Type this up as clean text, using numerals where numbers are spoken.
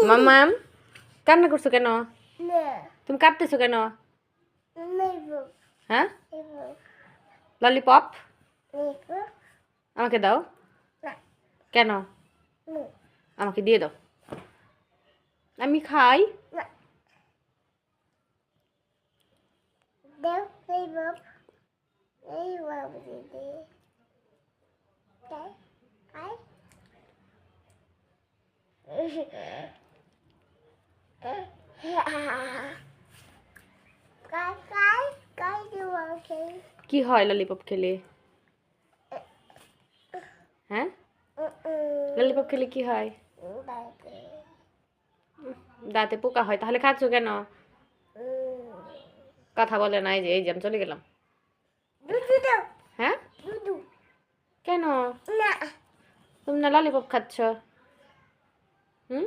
মাম্মাম কান্না করছো কেন? তুমি কাঁদতেছো কেন? হ্যাঁ, ললিপপ আমাকে দাও। কেন? আমাকে দিয়ে দাও, আমি খাই। কি হয় ললিপপ খেলে? হ্যাঁ, ললিপপ খেলে কি হয়? দাঁতে পোকা হয়। তাহলে খাচ্ছ কেন? কথা বলে না, এই যে আমি চলে গেলাম। হ্যাঁ, কেন তুমি না ললিপপ খাচ্ছ? হুম।